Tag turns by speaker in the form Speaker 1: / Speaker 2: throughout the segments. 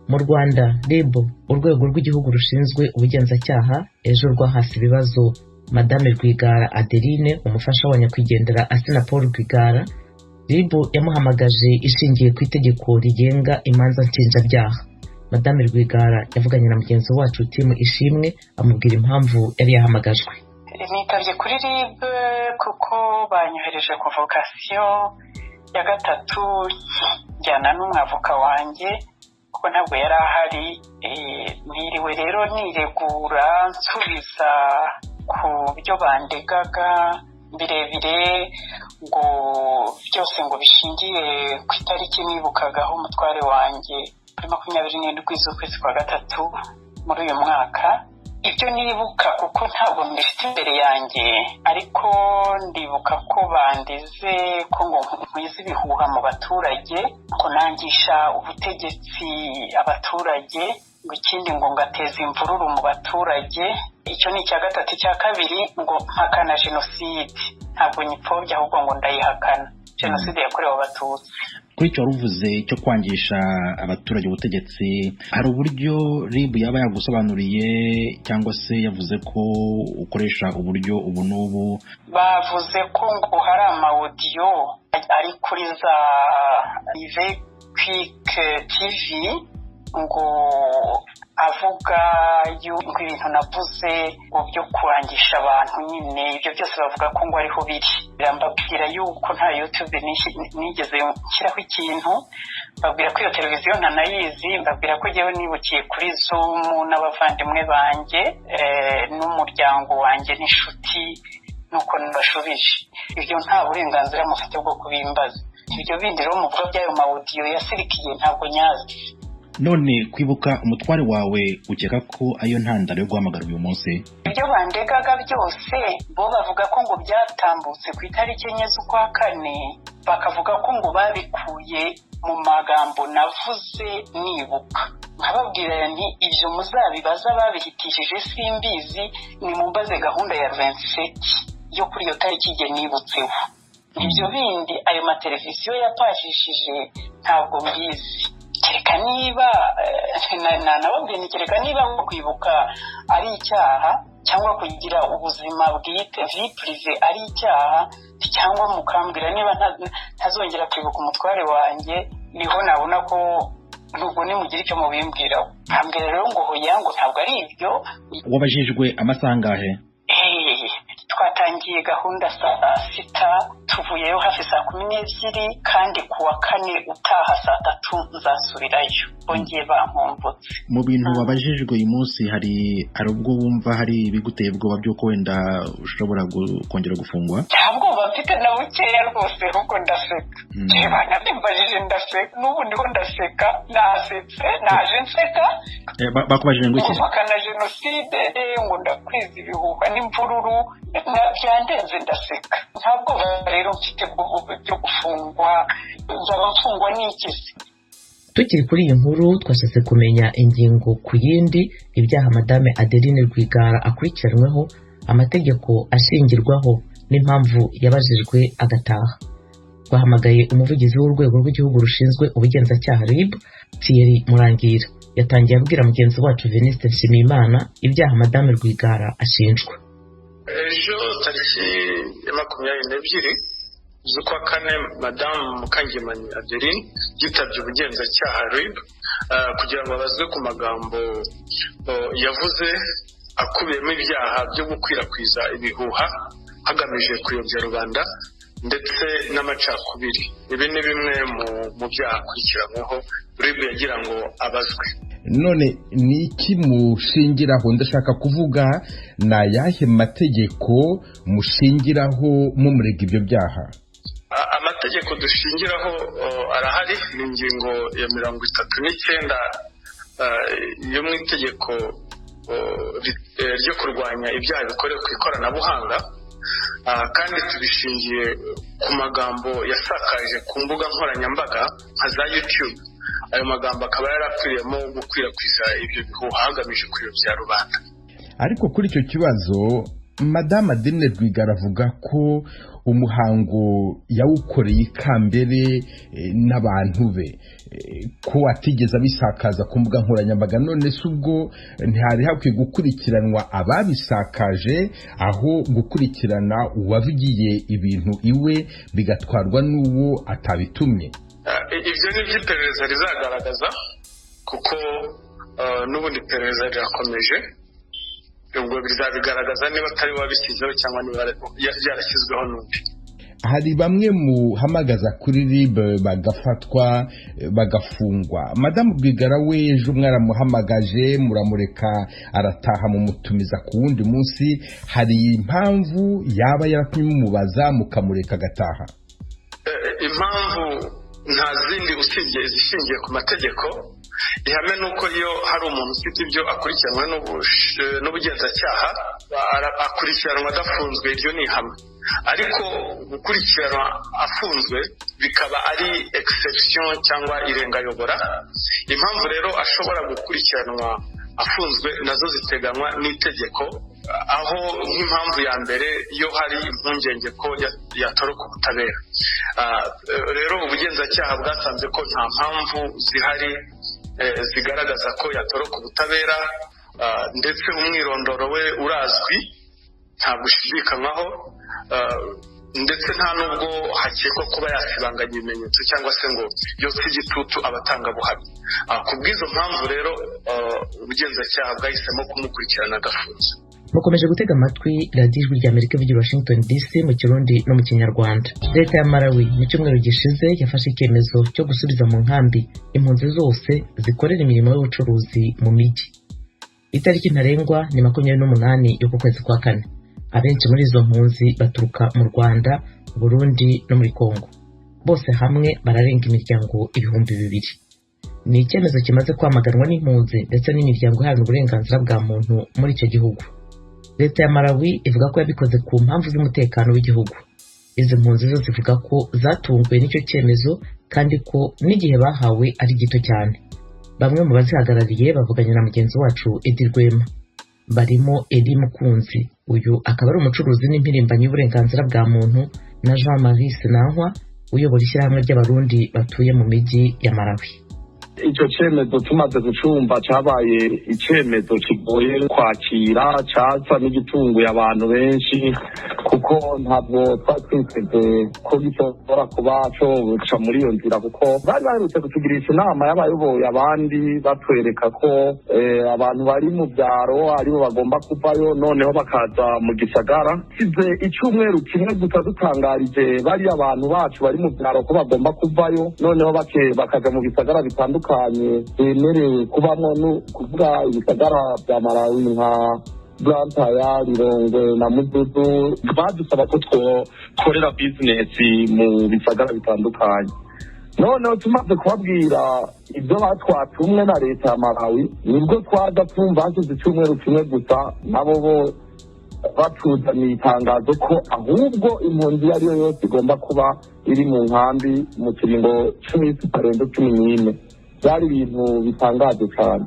Speaker 1: Mu Rwanda, RIB, urwego rw'igihugu rushinzwe ubugenzacyaha, ejo rwahase ibibazo Madame Rwigara Adeline, umufasha wa nyakwigendera Asina Paul Rwigara. RIB yamuhamagaje ishingiye ku itegeko rigenga imanza nshinjabyaha. Madame Rwigara yavuganye na mugenzi wacu Tim Ishimwe amubwira impamvu yari yahamagajwe.
Speaker 2: Nitabye kuri RIB kuko banyohereje convocation ya gatatu njyana n'umwavoka wanjye kuko ntabwo yari ahari. Niriwe rero niregura nsubiza ku byo bandegaga birebire ngo byose ngo bishingiye ku itariki nibukagaho umutware wanjye kuri 27 z'ukwezi kwa gatatu muri uyu mwaka. Ibyo nibuka kuko ntabwo mbifite imbere yanjye, ariko ndibuka ko bandize ko ngo nkwiza ibihuha mu baturage, ko nangisha ubutegetsi abaturage, ngo ikindi ngo ngateza imvururu mu baturage. Icyo ni icya gatatu. Icya kabiri ngo mpakana jenoside. Ntabwo nyipfobya ahubwo ngo ndayihakana. Jenoside yakorewe Abatutsi.
Speaker 3: Kuri icyo waruvuze cyo kwangisha abaturage ubutegetsi, hari uburyo RIB yaba yagusobanuriye cyangwa se yavuze ko ukoresha uburyo ubu n'ubu?
Speaker 2: Bavuze ko ngo hari amawodiyo ari kuri za Ive Quick TV ngo avuga yuko ibintu navuze ngo byo kurangisha abantu nyine ibyo byose bavuga ko ngo ariho biri. Birambabwira yuko nta YouTube nigeze nshyiraho ikintu, babwira ko iyo televiziyo ntanayizi, babwira ko jyewe nibukiye kuri Zoom n'abavandimwe banjye n'umuryango wanjye n'inshuti, nuko nabashubije. Ibyo nta burenganzira mufite bwo kubimbaza. Ibyo bindi rero muvuga by'ayo mawodiyo yasirikiye ntabwo nyazi.
Speaker 3: None kwibuka umutware wawe ukeka ko ayo ntandaro yo guhamagara uyu munsi?
Speaker 2: Ibyo bandegaga byose bo bavuga ko ngo byatambutse ku itariki 4 z'ukwa kane, bakavuga ko ngo babikuye mu magambo navuze nibuka. Nkababwira nti ibyo muzabibaza babihitishije simbizi, ni mumbaze gahunda ya 27 yo kuri iyo tariki igihe nibutseho. Ibyo bindi ayo mateleviziyo yapashishije ntabwo mbizi. Kereka niba nababwiye kereka niba kwibuka ari icyaha cyangwa kugira ubuzima bwite vie prive ari icyaha, cyangwa mukambwira niba ntazongera kwibuka umutware wanjye, niho nabona ko nubwo nimugira icyo mubimbwiraho. Hambere rero ngo hoya ngo ntabwo ari ibyo.
Speaker 3: Wabajijwe amasaha angahe?
Speaker 2: Twatangiye gahunda saa 6, tuvuyeyo hafi saa 12, kandi kuwa kane utaha saa 3 nzasubirayo. Bongeye bampumbutse.
Speaker 3: Mu bintu wabajijwe uyu munsi hari ubwo wumva hari biguteye ubwoba byo ko wenda ushobora kongera gufungwa?
Speaker 2: Ntabwo bafite na bukeya rwose, ahubwo ndaseka. Jeba nabimbajije ndaseka, n'ubu ndiho ndaseka, nasetse, naje nseka.
Speaker 3: Bakubajije ngo iki?
Speaker 2: Mpakana jenoside, ngo ndakwiza ibihuha n'imvururu, byandenze ndaseka. Ntabwo rero mfite byo gufungwa, nzaba mfungwa n'ikisi.
Speaker 1: Tukiri kuri iyi nkuru, twashatse kumenya ingingo ku yindi ibyaha Madame Adeline Rwigara akurikiranweho, amategeko ashingirwaho n'impamvu yabajijwe agataha. Bahamagaye umuvugizi w'urwego rw'igihugu rushinzwe ubugenzacyaha RIB, Thierry Murangira. Yatangiye abwira mugenzi wacu Venuste Nshimiyimana ibyaha Madame Rwigara ashinjwa.
Speaker 4: Ejo tariki ya 22 z'ukwa kane, Madame Mukangemanyi Adeline yitabye ubugenzacyaha RIB kugira ngo abazwe ku magambo yavuze akubiyemo ibyaha byo gukwirakwiza ibihuha hagamije kuyobya rubanda ndetse n'amacakubiri. Ibi ni bimwe mu byaha akurikiranyweho RIB yagira ngo abazwe.
Speaker 5: None ni iki mushingiraho? Ndashaka kuvuga na yahe mategeko mushingiraho mumurega ibyo byaha?
Speaker 4: Amategeko dushingiraho arahari, ni ingingo ya 39 yo mu itegeko ryo kurwanya ibyaha bikorewe ku ikoranabuhanga, kandi tubishingiye ku magambo yasakaje ku mbuga nkoranyambaga nka za YouTube. Ayo magambo akaba yarakwiriyemo gukwirakwiza ibyo bihuha hagamije kuyobya rubanda.
Speaker 5: Ariko kuri icyo kibazo Madame Adeline Rwigara avuga ko umuhango yawukoreye ikambere n'abantu be, ko atigeze abisakaza ku mbuga nkoranyambaga. None se ubwo ntihari hakwiye gukurikiranwa ababisakaje aho gukurikirana uwavugiye ibintu iwe bigatwarwa n'uwo atabitumye?
Speaker 4: Ibyo ni iby'iperereza rizagaragaza, kuko n'ubundi iperereza rirakomeje. Ubwo bizabigaragaza niba atari wabishyizeho cyangwa niba byarashyizweho n'undi.
Speaker 5: Hari bamwe muhamagaza kuri RIB bagafatwa bagafungwa. Madame Rwigara we ejo mwaramuhamagaje muramureka arataha mumutumiza ku wundi munsi. Hari impamvu yaba yaratumye mubaza mukamureka agataha?
Speaker 4: Impamvu nta zindi usibye izishingiye ku mategeko. Ihame nuko iyo hari umuntu ufite ibyo akurikiranwa n'ubugenzacyaha akurikiranwa adafunzwe, iryo ni ihame. Ariko gukurikiranwa afunzwe bikaba ari exception cyangwa irengayobora. Impamvu rero ashobora gukurikiranwa afunzwe nazo ziteganywa n'itegeko, aho nk'impamvu ya mbere iyo hari impungenge ko yatoroka ubutabera. Rero ubugenzacyaha bwasanze ko nta mpamvu zihari zigaragaza ko yatoroka ubutabera, ndetse umwirondoro we urazwi nta gushidikanywaho, ndetse nta nubwo hakekwa kuba yasibanganya ibimenyetso cyangwa se ngo yose igitutu abatangabuhamya. Ku bw'izo mpamvu rero ubugenzacyaha bwahisemo kumukurikirana agafunze.
Speaker 1: mukomeje gutega amatwi radiyo ijwi rya Amerika ivugira Washington DC mu Kirundi no mu Kinyarwanda. Leta ya Malawi mu cyumweru gishize yafashe icyemezo cyo gusubiza mu nkambi impunzi zose zikorera imirimo y'ubucuruzi mu mijyi. Itariki ntarengwa ni 28 y'uku kwezi kwa kane. Abenshi muri izo mpunzi baturuka mu Rwanda, Burundi no muri Kongo. Bose hamwe bararenga imiryango 2,000. Ni icyemezo kimaze kwamaganwa n'impunzi ndetse n'imiryango iharanira uburenganzira bwa muntu muri icyo gihugu. Leta ya Malawi ivuga ko yabikoze ku mpamvu z'umutekano w'igihugu. Izi mpunzi zo zivuga ko zatunguwe n'icyo cyemezo kandi ko n'igihe bahawe ari gito cyane. Bamwe mu bazihagarariye bavuganye na mugenzi wacu Edi Rwema. Barimo Edi Mukunzi, uyu akaba ari umucuruzi n'impirimbanyi y'uburenganzira bwa muntu, na Jean-Marie Sinankwa uyobora ishyirahamwe ry'abarundi batuye mu mijyi ya Malawi.
Speaker 6: Icyo cyemezo tumaze gucumba cyabaye icyemezo kigoye kwakira, cyatsa n'igitunguye abantu benshi, kuko ntabwo twatwiteze ko gishobora kuba cyobuca muri iyo nzira, kuko bari baherutse kutugirisha inama y'abayoboye abandi batwereka ko abantu bari mu byaro aribo bagomba kuvayo, noneho bakaza mu gisagara. Kize icyumweru kimwe gusa dutangarije bari abantu bacu bari mu byaro ko bagomba kuvayo, noneho bakaja mu bisagara bitandukanye bemerewe kubamo, no kuvuga ibisagara bya Malawi nka Blantyre, Lilongwe na Mududu. Badusaba ko twokorera bizinesi mu bisagara bitandukanye. Noneho tumaze kubabwira ibyo batwatumwe na leta ya Malawi, nibwo twaza twumva hashize icyumweru kimwe gusa nabo bo batuzaniye itangazo ko ahubwo impunzi iyo ari yo yose igomba kuba iri mu nkambi mu kiringo cy'iminsi itarenze 14. byari ibintu bitangaje cyane.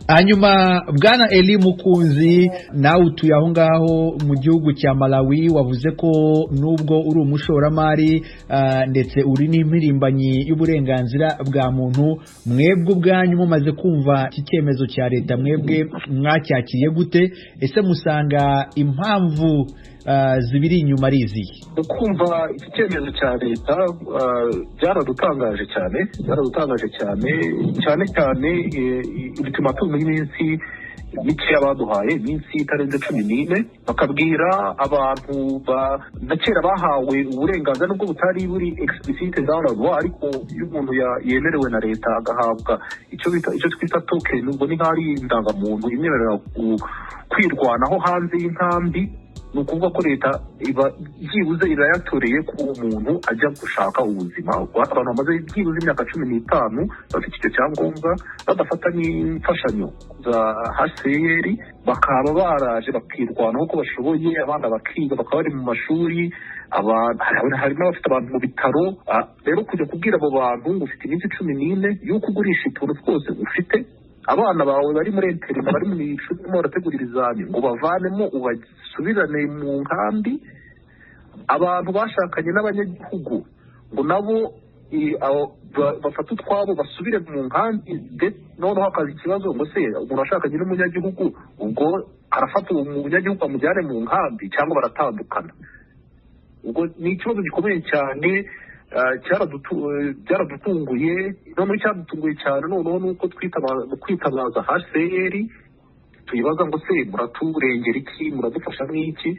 Speaker 7: Hanyuma bwana Eli Mukunzi, nawe utuye aho ngaho mu gihugu cya Malawi, wavuze ko nubwo uri umushoramari ndetse uri n'impirimbanyi y'uburenganzira bwa muntu, mwebwe ubwanyu mumaze kumva iki cyemezo cya leta, mwebwe mwacyakiriye gute? Ese musanga impamvu zibiri inyuma ari izihe?
Speaker 8: Kumva iki cyemezo cya leta byaradutangaje cyane bituma iminsi mike baduhaye, iminsi itarenze 14, bakabwira abantu na kera bahawe uburenganzira nubwo butari buri explicite dans la loi, ariko iyo umuntu yemerewe na leta agahabwa icyo twita token, nubwo ni nk'ari indangamuntu imwemerera kwirwanaho hanze y'inkambi. Ni ukuvuga ko leta byibuze irayatoreye ko umuntu ajya gushaka ubuzima. Abantu bamaze byibuze imyaka 15 bafite icyo cyangombwa, badafata n'imfashanyo za HCR, bakaba baraje bakirwanaho ko bashoboye, abana bakiga, bakaba bari mu mashuri, hari n'abafite abantu mu bitaro. Rero kujya kubwira abo bantu ngo ufite iminsi 14 y'uko ugurisha utuntu twose ufite, abana bawe bari muri interina bari mu ishuri barimo barategura ibizami ngo bavanemo ubasubirane mu nkambi. Abantu bashakanye n'abanyagihugu ngo nabo bafata utwabo basubire mu nkambi. Noneho hakaza ikibazo ngo se umuntu ashakanye n'umunyagihugu ubwo arafata uwo munyagihugu amujyane mu nkambi cyangwa baratandukana. Ubwo ni ikibazo gikomeye cyane cyaradutunguye. Noneho cyadutunguye cyane noneho nuko kwitabaza HCR tuyibaza ngo se muraturengera iki, muradufasha n'iki.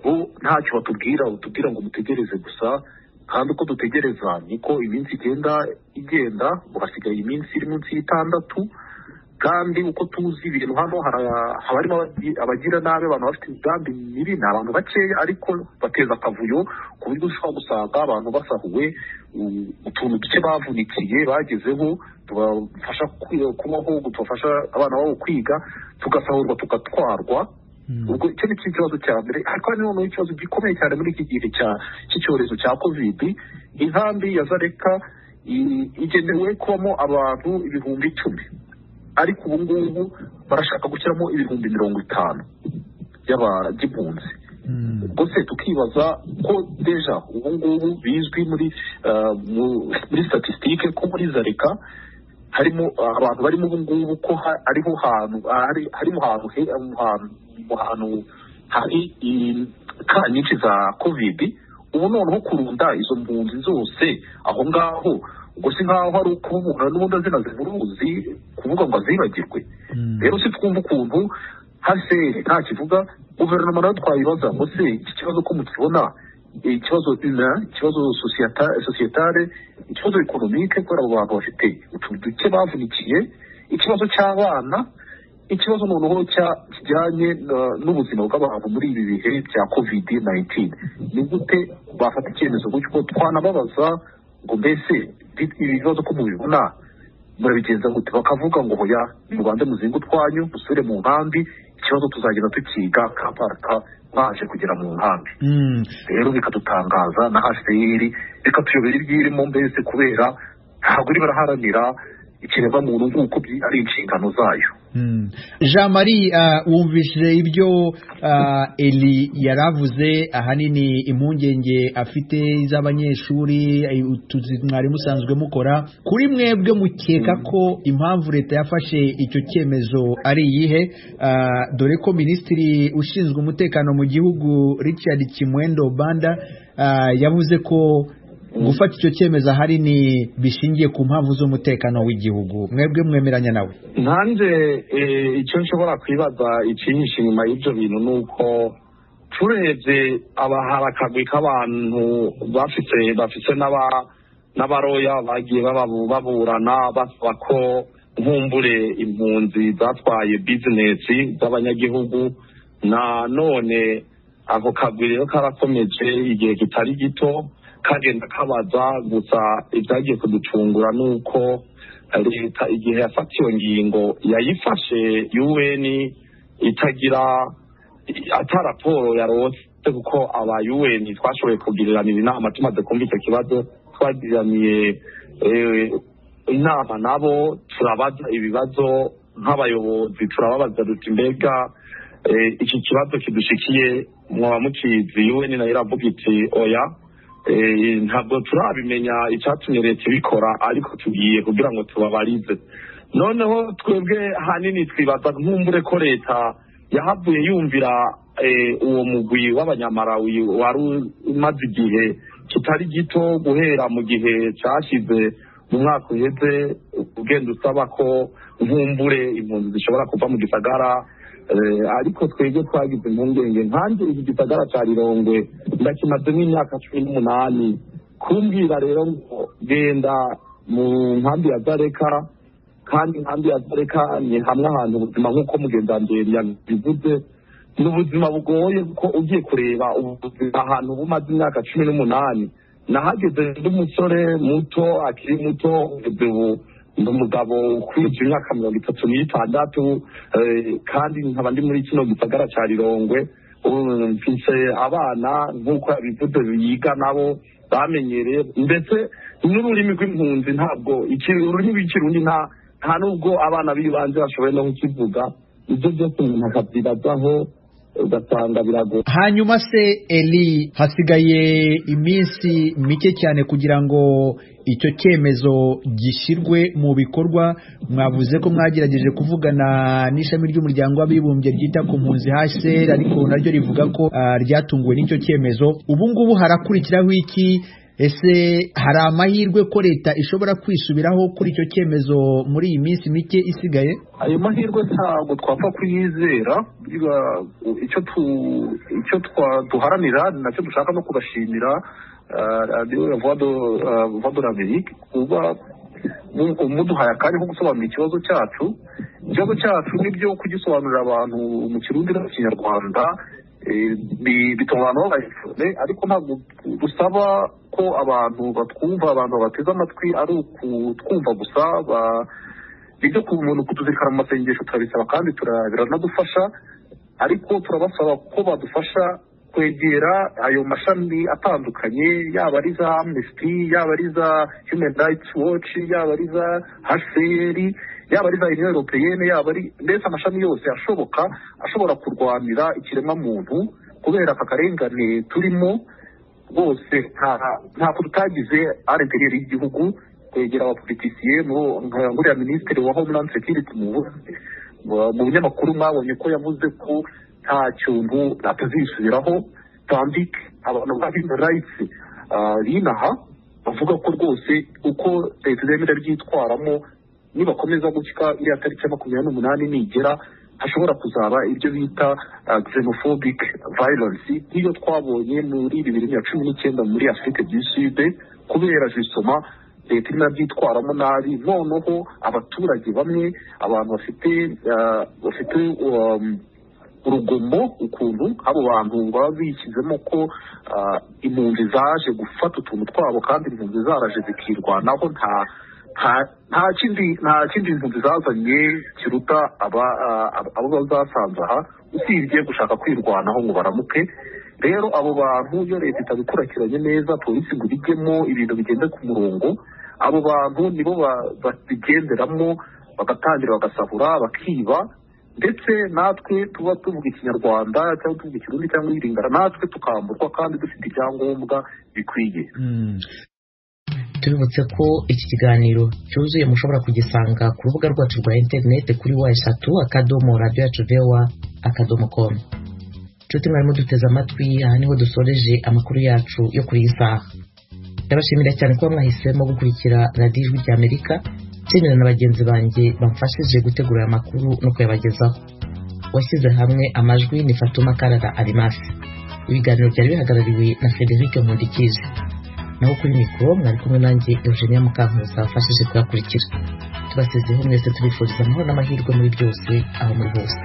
Speaker 8: bo ntacyo batubwira ngo mutegereze gusa, kandi uko dutegereza niko iminsi igenda hasigaye iminsi iri munsi y'itandatu. Kandi uko tuzi ibintu hano harimo abagira nabi, abantu bafite imigambi mibi, ni abantu bakeya ariko bateza akavuyo ku buryo ushobora gusanga abantu basahuwe utuntu duke bavunikiye bagezeho, tubafasha kubaho, tubafasha abana babo kwiga, tugasahurwa tugatwarwa. Ubwo icyo ni ikibazo cya mbere. Ariko noneho ikibazo gikomeye cyane muri iki gihe cy'icyorezo cya covid, inkambi ya Zareka igenewe kubamo abantu 10,000, ariko ubu ngubu barashaka gushyiramo 50,000 by'impunzi. Ubwo se tukibaza ko deja ubu ngubu bizwi muri statistique ko muri Zareka harimo abantu barimo ubu ngubu ko harimo ahantu hari ka nyinshi za covid. Ubu noneho kurunda izo mpunzi zose aho ngaho, ubwo si nkaho hari ukubura n'ubundi azinaze muruzi kuvuga ngo azibagirwe. Rero si twumva ukuntu hase nta kivuga, guverinoma nayo twayibaza ngo se iki kibazo ko mukibona ikibazo societale, ikibazo economique, kubera abo bantu bafite utuntu duke bavunikiye, ikibazo cy'abana, ikibazo noneho kijyanye n'ubuzima bw'abantu muri ibi bihe bya covid-19. Ni gute bafata icyemezo gutyo? Twanababaza ngo mbese ibibazo ko mubibona murabigenza gute? Bakavuga ngo hoya mubanze muzinga utwanyu musubire mu nkambi, ikibazo tuzagenda tukiga kaparaka mwaje kugera mu nkambi. Rero bikadutangaza na HCR bikatuyobera ibyirimo, mbese kubera ntabwo iri baraharanira ikiremwa muntu nk'uko ari inshingano zayo.
Speaker 7: Jean Marie, wumvishije ibyo Eli yaravuze, ahanini impungenge afite z'abanyeshuri mwari musanzwe mukora. Kuri mwebwe mukeka ko impamvu leta yafashe icyo cyemezo ari iyihe? Dore ko minisitiri ushinzwe umutekano mu gihugu Richard Kimwendo Banda yavuze ko gufata icyo cyemezo ahanini bishingiye ku mpamvu z'umutekano w'igihugu. Mwebwe mwemeranya nawe?
Speaker 6: Nanjye icyo nshobora kwibaza ikinyisha inyuma y'ibyo bintu ni uko turebye hari akagwi k'abantu bafite n'abaroya bagiye baburana basaba ko nkumbure impunzi zatwaye bizinesi z'abanyagihugu. Na none ako kagwi rero karakomeje igihe kitari gito, kagenda kabaza. Gusa ibyagiye kuducungura nuko leta igihe yafata iyo ngingo yayifashe UN ata raporo yarose, kuko aba UN twashoboye kugiriranira inama tumaze kumva icyo kibazo. Twagiraniye inama nabo, turabaza ibibazo nk'abayobozi, turababaza duti mbega iki kibazo kidushikiye mwaba mukizi? UN nayo iravuga iti oya, ntabwo turabimenya icyatumye leta ibikora, ariko tugiye kugira ngo tubabarize. Noneho twebwe hanini twibaza nkumbure ko leta yahavuye yumvira uwo mugwi w'abanyamarawi wari umaze igihe kitari gito, guhera mu gihe cyashize mu mwaka uheze, ugenda usaba ko nkumbure impunzi zishobora kuva mu gisagara. Ariko twebwe twagize impungenge. Nkanjye iki gisagara cya Rirongwe ndakimazemo imyaka 18. Kumbwira rero ngo genda mu nkambi ya Zareka, kandi inkambi ya Zareka ni hamwe ahantu ubuzima nk'uko mugendambere yabivuze ni ubuzima bugoye, kuko ugiye kureba ubuzima ahantu bumaze imyaka 18. Nahageze ndi umusore muto, akiri muto, ubu ndi umugabo ukwije imyaka 36, kandi nkaba ndi muri kino gisagara cya Rirongwe. Mfise abana nk'uko yabivuze biga nabo bamenyereye, ndetse n'ururimi rw'impunzi ntabwo ururimi rw'ikirundi nta nubwo abana b'ibanze bashoboye no kukivuga, ibyo byose umuntu akabyibazaho ugasanga biragoye.
Speaker 7: Hanyuma se Eli, hasigaye iminsi mike cyane kugira ngo icyo cyemezo gishyirwe mu bikorwa. Mwavuze ko mwagerageje kuvugana n'ishami ry'umuryango w'abibumbye ryita ku mpunzi HCR, ariko naryo rivuga ko ryatunguwe n'icyo cyemezo. Ubu ngubu harakurikiraho iki? Ese hari amahirwe ko leta ishobora kwisubiraho kuri icyo cyemezo muri iyi minsi mike isigaye?
Speaker 8: Ayo mahirwe ntabwo twapfa kuyizera. Icyo duharanira nacyo dushaka no kubashimira radiyo Voix de l'Amérique kuba muduhaye akanya ko gusobanura ikibazo cyacu. Ikibazo cyacu nibyo kugisobanurira abantu mu Kirundi no mu Kinyarwanda bituma abantu babayifone, ariko ntabwo dusaba ko abantu batwumva, abantu bateze amatwi ari ukutwumva gusa. Ibyo ku muntu kutuzirikana mu masengesho turabisaba kandi biranadufasha, ariko turabasaba ko badufasha kwegera ayo mashami atandukanye, yaba ari za Amnesty, yaba ari za Human Rights Watch, yaba ari za HCR, yaba ari za Union Européenne, yaba ari mbese amashami yose ashobora kurwanira ikiremwa muntu, kubera aka karengane turimo bose ntabwo tutagize à l'intérieur y'igihugu. Kwegera abapolitisiye nkuriya minisitiri wa Homeland Security mu binyamakuru mwabonye ko yavuze ko nta kintu atazisubiraho, tandis abantu ba Human Rights binaha bavuga ko rwose uko leta zemera ryitwaramo nibakomeza gutya iriya tariki ya 28 nigera hashobora kuzaba ibyo bita xenophobic violence nk'iyo twabonye muri 2019 muri Afrique du Sud, kubera justement leta irimo byitwaramo nabi. Noneho abaturage bamwe, abantu bafite urugomo, ukuntu abo bantu baba bishyizemo ko impunzi zaje gufata utuntu twabo kandi impunzi zaraje zikirwanaho. Nta kindi impunzi zazanye kiruta abo bazasanze aha, usibye gushaka kwirwanaho ngo baramuke. Rero abo bantu iyo leta itabikurikiranye neza, polisi ngo ibigemo ibintu bigende ku murongo, abo bantu nibo babigenderamo bagatangira bagasahura bakiba, ndetse natwe tuba tuvuga Ikinyarwanda cyangwa tuvuga Ikirundi cyangwa Iringara, natwe tukamburwa kandi dufite ibyangombwa bikwiye.
Speaker 1: Tubibutse ko iki kiganiro cyuzuye mushobora kugisanga ku rubuga rwacu rwa interineti kuri wa3.radio@voa.com. Nshuti mwarimo duteze amatwi, aha niho dusoreje amakuru yacu yo kuri iyi saha. Ndabashimira cyane kuba mwahisemo gukurikira radiyo Ijwi ry'Amerika, nshimira na bagenzi banjye bamfashije gutegura aya makuru no kuyabagezaho. Washyize hamwe amajwi ni Fatuma Karara Arimasi. Ibiganiro byari bihagarariwe na Frederic Nkundikije, naho kuri mikoro mwari kumwe nanjye Eugenia Mukankusi wafashije kuyakurikira. Tubasizeho mwese tubifuriza amahoro n'amahirwe muri byose aho muri hose.